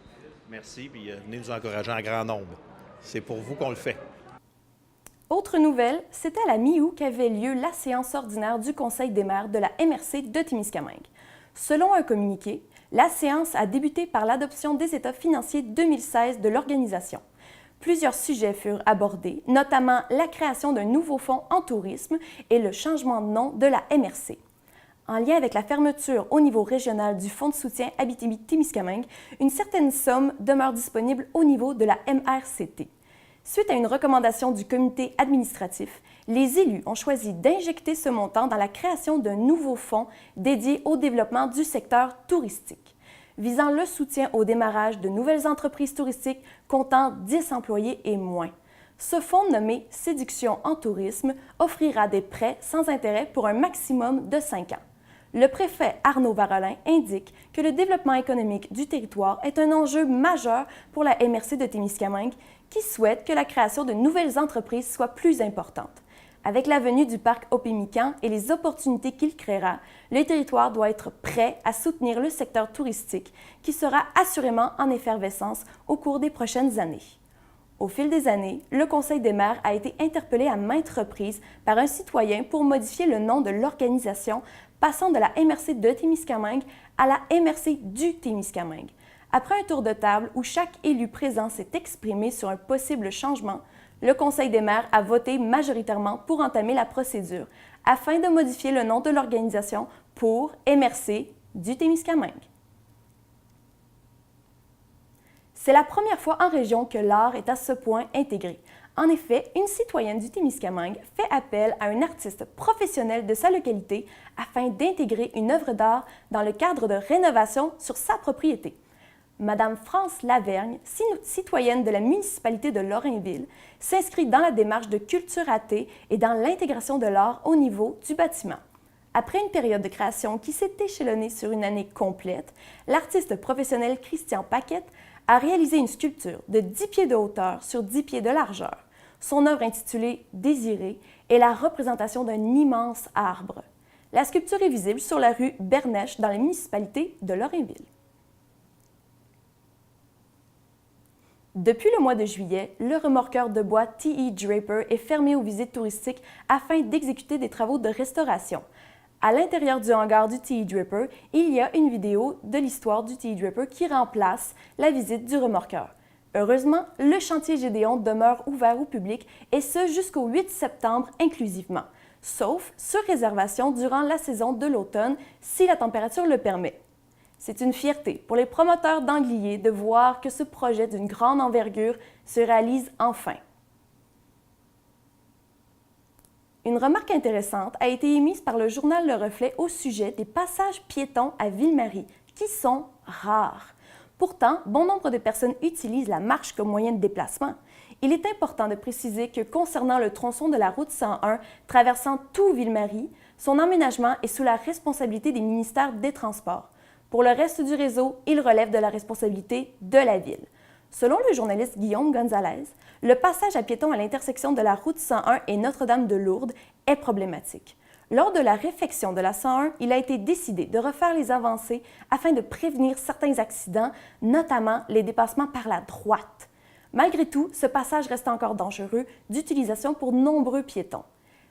Merci, puis venez nous encourager en grand nombre. C'est pour vous qu'on le fait. Autre nouvelle, c'était à la mi-août qu'avait lieu la séance ordinaire du Conseil des maires de la MRC de Témiscamingue. Selon un communiqué, la séance a débuté par l'adoption des états financiers 2016 de l'organisation. Plusieurs sujets furent abordés, notamment la création d'un nouveau fonds en tourisme et le changement de nom de la MRC. En lien avec la fermeture au niveau régional du Fonds de soutien Abitibi-Témiscamingue, une certaine somme demeure disponible au niveau de la MRCT. Suite à une recommandation du comité administratif, les élus ont choisi d'injecter ce montant dans la création d'un nouveau fonds dédié au développement du secteur touristique, visant le soutien au démarrage de nouvelles entreprises touristiques comptant 10 employés et moins. Ce fonds nommé Séduction en tourisme offrira des prêts sans intérêt pour un maximum de 5 ans. Le préfet Arnaud Varolin indique que le développement économique du territoire est un enjeu majeur pour la MRC de Témiscamingue qui souhaite que la création de nouvelles entreprises soit plus importante. Avec la venue du parc Opémican et les opportunités qu'il créera, le territoire doit être prêt à soutenir le secteur touristique qui sera assurément en effervescence au cours des prochaines années. Au fil des années, le Conseil des maires a été interpellé à maintes reprises par un citoyen pour modifier le nom de l'organisation, passant de la MRC de Témiscamingue à la MRC du Témiscamingue. Après un tour de table où chaque élu présent s'est exprimé sur un possible changement, le Conseil des maires a voté majoritairement pour entamer la procédure afin de modifier le nom de l'organisation pour MRC du Témiscamingue. C'est la première fois en région que l'art est à ce point intégré. En effet, une citoyenne du Témiscamingue fait appel à un artiste professionnel de sa localité afin d'intégrer une œuvre d'art dans le cadre de rénovation sur sa propriété. Madame France Lavergne, citoyenne de la municipalité de Lorrainville, s'inscrit dans la démarche de culture athée et dans l'intégration de l'art au niveau du bâtiment. Après une période de création qui s'est échelonnée sur une année complète, l'artiste professionnel Christian Paquette a réalisé une sculpture de 10 pieds de hauteur sur 10 pieds de largeur. Son œuvre intitulée « Désiré » est la représentation d'un immense arbre. La sculpture est visible sur la rue Bernèche dans la municipalité de Lorrainville. Depuis le mois de juillet, le remorqueur de bois T.E. Draper est fermé aux visites touristiques afin d'exécuter des travaux de restauration. À l'intérieur du hangar du T.E. Draper, il y a une vidéo de l'histoire du T.E. Draper qui remplace la visite du remorqueur. Heureusement, le chantier Gédéon demeure ouvert au public et ce jusqu'au 8 septembre inclusivement, sauf sur réservation durant la saison de l'automne si la température le permet. C'est une fierté pour les promoteurs d'Anglier de voir que ce projet d'une grande envergure se réalise enfin. Une remarque intéressante a été émise par le journal Le Reflet au sujet des passages piétons à Ville-Marie, qui sont rares. Pourtant, bon nombre de personnes utilisent la marche comme moyen de déplacement. Il est important de préciser que concernant le tronçon de la route 101 traversant tout Ville-Marie, Son aménagement est sous la responsabilité des ministères des Transports. Pour le reste du réseau, il relève de la responsabilité de la Ville. Selon le journaliste Guillaume Gonzalez, le passage à piétons à l'intersection de la route 101 et Notre-Dame-de-Lourdes est problématique. Lors de la réfection de la 101, il a été décidé de refaire les avancées afin de prévenir certains accidents, notamment les dépassements par la droite. Malgré tout, ce passage reste encore dangereux d'utilisation pour nombreux piétons.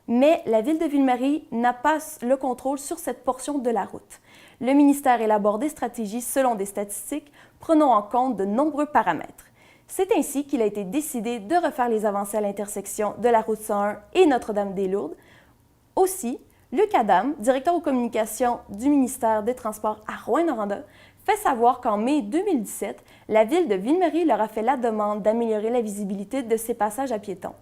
Mais la Ville de Ville-Marie n'a pas le contrôle sur cette portion de la route. Le ministère élabore des stratégies selon des statistiques prenant en compte de nombreux paramètres. C'est ainsi qu'il a été décidé de refaire les avancées à l'intersection de la route 101 et Notre-Dame-des-Lourdes. Aussi, Luc Adam, directeur aux communications du ministère des Transports à Rouyn-Noranda, fait savoir qu'en mai 2017, la Ville de Ville-Marie leur a fait la demande d'améliorer la visibilité de ces passages à piétons.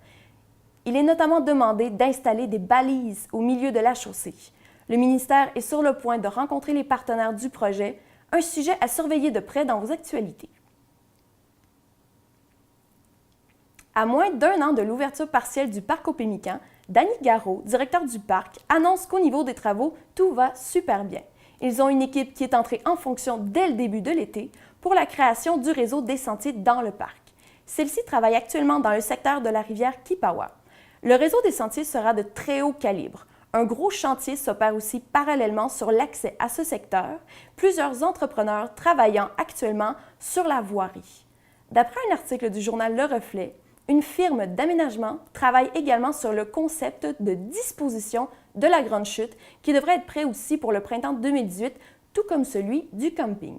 Il est notamment demandé d'installer des balises au milieu de la chaussée. Le ministère est sur le point de rencontrer les partenaires du projet, un sujet à surveiller de près dans vos actualités. À moins d'1 an de l'ouverture partielle du parc au Pémican, Danny Garot, directeur du parc, annonce qu'au niveau des travaux, tout va super bien. Ils ont une équipe qui est entrée en fonction dès le début de l'été pour la création du réseau des sentiers dans le parc. Celle-ci travaille actuellement dans le secteur de la rivière Kipawa. Le réseau des sentiers sera de très haut calibre. Un gros chantier s'opère aussi parallèlement sur l'accès à ce secteur, plusieurs entrepreneurs travaillant actuellement sur la voirie. D'après un article du journal Le Reflet, une firme d'aménagement travaille également sur le concept de disposition de la Grande Chute qui devrait être prêt aussi pour le printemps 2018, tout comme celui du camping.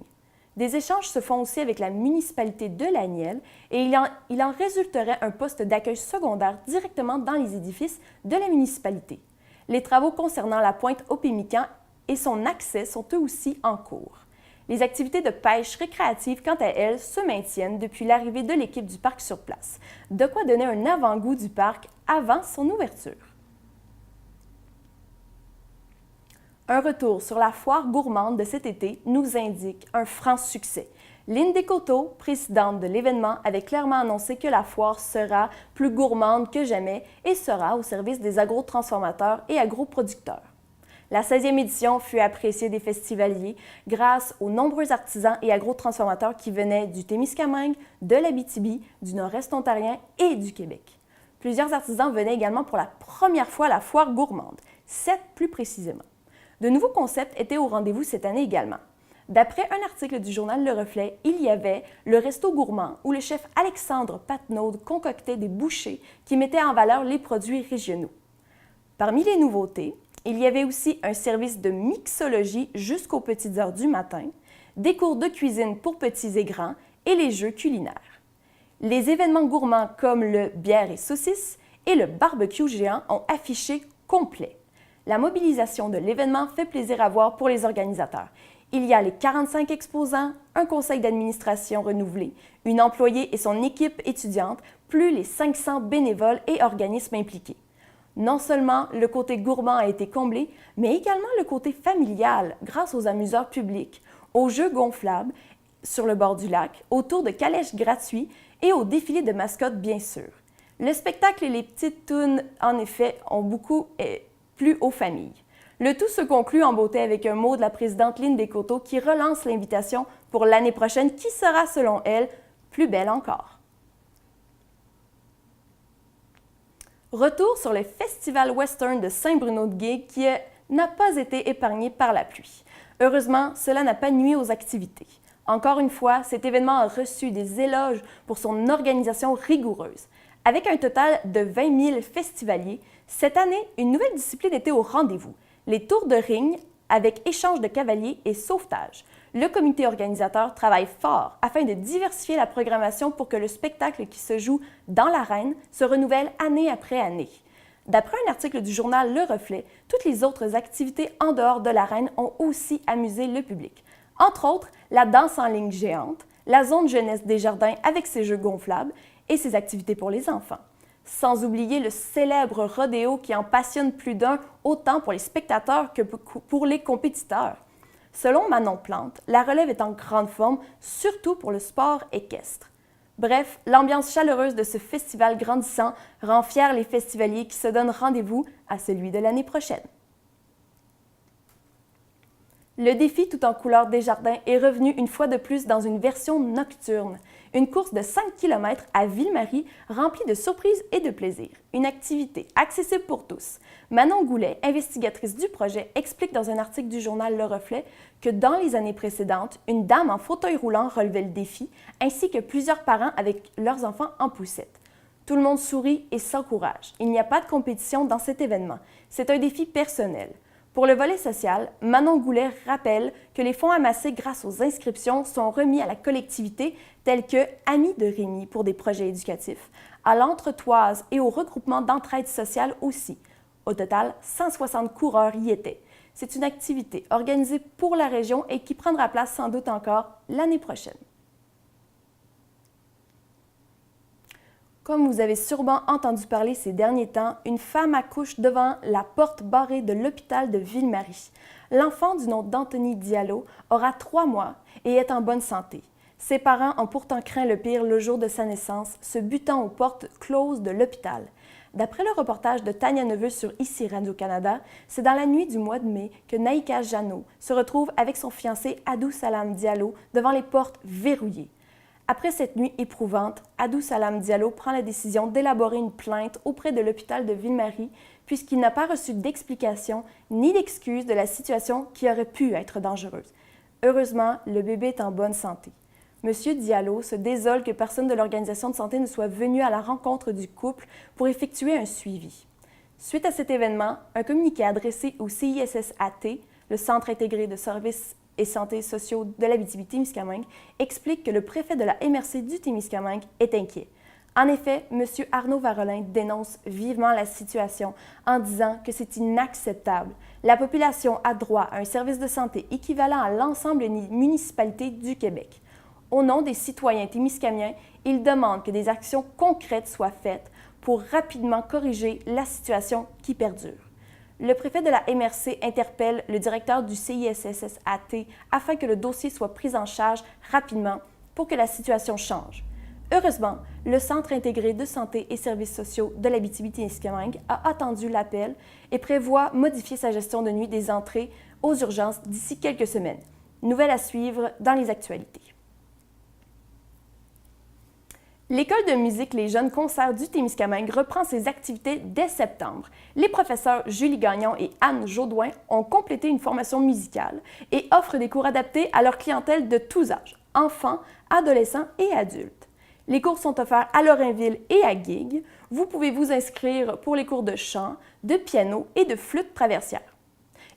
Des échanges se font aussi avec la municipalité de Laniel et il en résulterait un poste d'accueil secondaire directement dans les édifices de la municipalité. Les travaux concernant la pointe au Pémican et son accès sont eux aussi en cours. Les activités de pêche récréative, quant à elles, se maintiennent depuis l'arrivée de l'équipe du parc sur place. De quoi donner un avant-goût du parc avant son ouverture. Un retour sur la foire gourmande de cet été nous indique un franc succès. Lynn Descoteaux, présidente de l'événement, avait clairement annoncé que la foire sera plus gourmande que jamais et sera au service des agrotransformateurs et agroproducteurs. La 16e édition fut appréciée des festivaliers grâce aux nombreux artisans et agrotransformateurs qui venaient du Témiscamingue, de l'Abitibi, du Nord-Est ontarien et du Québec. Plusieurs artisans venaient également pour la première fois à la foire gourmande, 7 plus précisément. De nouveaux concepts étaient au rendez-vous cette année également. D'après un article du journal Le Reflet, il y avait le Resto Gourmand où le chef Alexandre Patnaud concoctait des bouchées qui mettaient en valeur les produits régionaux. Parmi les nouveautés, il y avait aussi un service de mixologie jusqu'aux petites heures du matin, des cours de cuisine pour petits et grands et les jeux culinaires. Les événements gourmands comme le bière et saucisses et le barbecue géant ont affiché complet. La mobilisation de l'événement fait plaisir à voir pour les organisateurs. Il y a les 45 exposants, un conseil d'administration renouvelé, une employée et son équipe étudiante, plus les 500 bénévoles et organismes impliqués. Non seulement le côté gourmand a été comblé, mais également le côté familial grâce aux amuseurs publics, aux jeux gonflables sur le bord du lac, aux tours de calèches gratuits et aux défilés de mascottes bien sûr. Le spectacle et les petites tounes, en effet, ont beaucoup plu aux familles. Le tout se conclut en beauté avec un mot de la présidente Lynn Descoteaux qui relance l'invitation pour l'année prochaine qui sera, selon elle, plus belle encore. Retour sur le Festival Western de Saint-Bruno-de-Gué qui n'a pas été épargné par la pluie. Heureusement, cela n'a pas nui aux activités. Encore une fois, cet événement a reçu des éloges pour son organisation rigoureuse. Avec un total de 20 000 festivaliers, cette année, une nouvelle discipline était au rendez-vous, les tours de ring avec échange de cavaliers et sauvetage. Le comité organisateur travaille fort afin de diversifier la programmation pour que le spectacle qui se joue dans l'arène se renouvelle année après année. D'après un article du journal Le Reflet, toutes les autres activités en dehors de l'arène ont aussi amusé le public. Entre autres, la danse en ligne géante, la zone jeunesse des jardins avec ses jeux gonflables et ses activités pour les enfants. Sans oublier le célèbre rodéo qui en passionne plus d'un, autant pour les spectateurs que pour les compétiteurs. Selon Manon Plante, la relève est en grande forme, surtout pour le sport équestre. Bref, l'ambiance chaleureuse de ce festival grandissant rend fiers les festivaliers qui se donnent rendez-vous à celui de l'année prochaine. Le défi tout en couleur des jardins est revenu une fois de plus dans une version nocturne. Une course de 5 km à Ville-Marie remplie de surprises et de plaisir. Une activité accessible pour tous. Manon Goulet, investigatrice du projet, explique dans un article du journal Le Reflet que dans les années précédentes, une dame en fauteuil roulant relevait le défi, ainsi que plusieurs parents avec leurs enfants en poussette. Tout le monde sourit et s'encourage. Il n'y a pas de compétition dans cet événement. C'est un défi personnel. Pour le volet social, Manon Goulet rappelle que les fonds amassés grâce aux inscriptions sont remis à la collectivité tels que Amis de Rémy pour des projets éducatifs, à l'Entretoise et au regroupement d'entraide sociale aussi. Au total, 160 coureurs y étaient. C'est une activité organisée pour la région et qui prendra place sans doute encore l'année prochaine. Comme vous avez sûrement entendu parler ces derniers temps, une femme accouche devant la porte barrée de l'hôpital de Ville-Marie. L'enfant du nom d'Anthony Diallo aura 3 mois et est en bonne santé. Ses parents ont pourtant craint le pire le jour de sa naissance, se butant aux portes closes de l'hôpital. D'après le reportage de Tania Neveu sur ICI Radio-Canada, c'est dans la nuit du mois de mai que Naïka Jeannot se retrouve avec son fiancé Adou Salam Diallo devant les portes verrouillées. Après cette nuit éprouvante, Adou Salam Diallo prend la décision d'élaborer une plainte auprès de l'hôpital de Ville-Marie puisqu'il n'a pas reçu d'explication ni d'excuse de la situation qui aurait pu être dangereuse. Heureusement, le bébé est en bonne santé. Monsieur Diallo se désole que personne de l'organisation de santé ne soit venu à la rencontre du couple pour effectuer un suivi. Suite à cet événement, un communiqué adressé au CISSAT, le Centre intégré de services et santé sociaux de l'Abitibi-Témiscamingue, explique que le préfet de la MRC du Témiscamingue est inquiet. En effet, M. Arnaud Varolin dénonce vivement la situation en disant que c'est inacceptable. La population a droit à un service de santé équivalent à l'ensemble des municipalités du Québec. Au nom des citoyens témiscamiens, il demande que des actions concrètes soient faites pour rapidement corriger la situation qui perdure. Le préfet de la MRC interpelle le directeur du CISSAT afin que le dossier soit pris en charge rapidement pour que la situation change. Heureusement, le Centre intégré de santé et services sociaux de l'Abitibi-Témiscamingue a attendu l'appel et prévoit modifier sa gestion de nuit des entrées aux urgences d'ici quelques semaines. Nouvelle à suivre dans les actualités. L'École de musique Les Jeunes Concerts du Témiscamingue reprend ses activités dès septembre. Les professeurs Julie Gagnon et Anne Jaudoin ont complété une formation musicale et offrent des cours adaptés à leur clientèle de tous âges, enfants, adolescents et adultes. Les cours sont offerts à Lorrainville et à Guigues. Vous pouvez vous inscrire pour les cours de chant, de piano et de flûte traversière.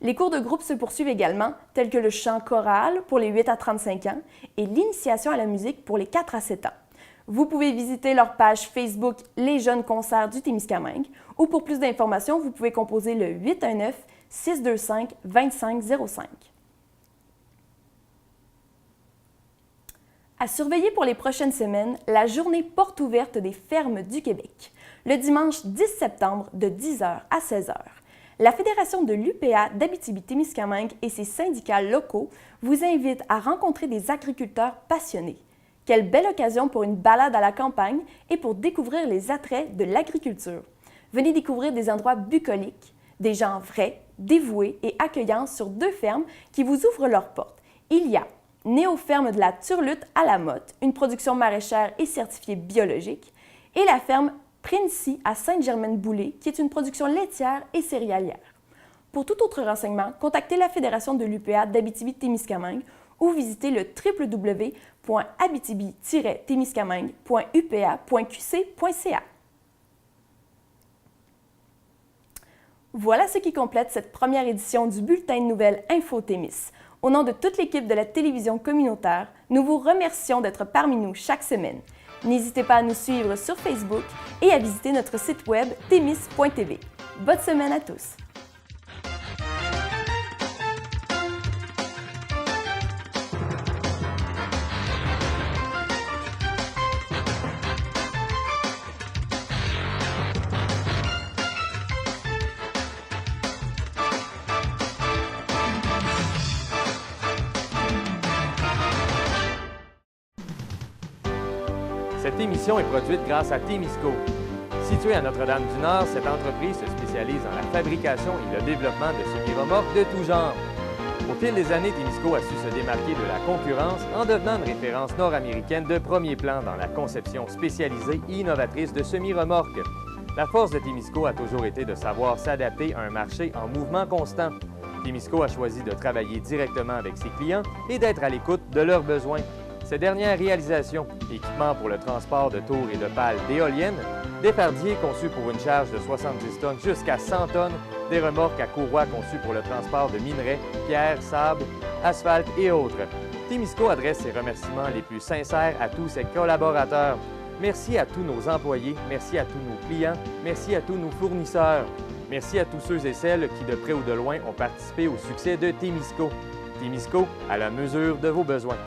Les cours de groupe se poursuivent également, tels que le chant choral pour les 8 à 35 ans et l'initiation à la musique pour les 4 à 7 ans. Vous pouvez visiter leur page Facebook Les Jeunes Concerts du Témiscamingue ou pour plus d'informations, vous pouvez composer le 819-625-2505. À surveiller pour les prochaines semaines, la journée porte ouverte des fermes du Québec, le dimanche 10 septembre de 10h à 16h. La Fédération de l'UPA d'Abitibi-Témiscamingue et ses syndicats locaux vous invitent à rencontrer des agriculteurs passionnés. Quelle belle occasion pour une balade à la campagne et pour découvrir les attraits de l'agriculture. Venez découvrir des endroits bucoliques, des gens vrais, dévoués et accueillants sur 2 fermes qui vous ouvrent leurs portes. Il y a Néo-Ferme de la Turlute à la Motte, une production maraîchère et certifiée biologique, et la ferme Princy à Sainte-Germaine-Boulay, qui est une production laitière et céréalière. Pour tout autre renseignement, contactez la Fédération de l'UPA d'Abitibi-Témiscamingue ou visitez le www.abitibi-témiscamingue.upa.qc.ca. Voilà ce qui complète cette première édition du bulletin de nouvelles InfoTémis. Au nom de toute l'équipe de la télévision communautaire, nous vous remercions d'être parmi nous chaque semaine. N'hésitez pas à nous suivre sur Facebook et à visiter notre site web témis.tv. Bonne semaine à tous! Cette émission est produite grâce à Témisco. Située à Notre-Dame-du-Nord, cette entreprise se spécialise dans la fabrication et le développement de semi-remorques de tout genre. Au fil des années, Témisco a su se démarquer de la concurrence en devenant une référence nord-américaine de premier plan dans la conception spécialisée et innovatrice de semi-remorques. La force de Témisco a toujours été de savoir s'adapter à un marché en mouvement constant. Témisco a choisi de travailler directement avec ses clients et d'être à l'écoute de leurs besoins. Ces dernières réalisations, équipements pour le transport de tours et de pales d'éoliennes, des fardiers conçus pour une charge de 70 tonnes jusqu'à 100 tonnes, des remorques à courroie conçues pour le transport de minerais, pierres, sable, asphalte et autres. Témisco adresse ses remerciements les plus sincères à tous ses collaborateurs. Merci à tous nos employés, merci à tous nos clients, merci à tous nos fournisseurs. Merci à tous ceux et celles qui, de près ou de loin, ont participé au succès de Témisco. Témisco, à la mesure de vos besoins.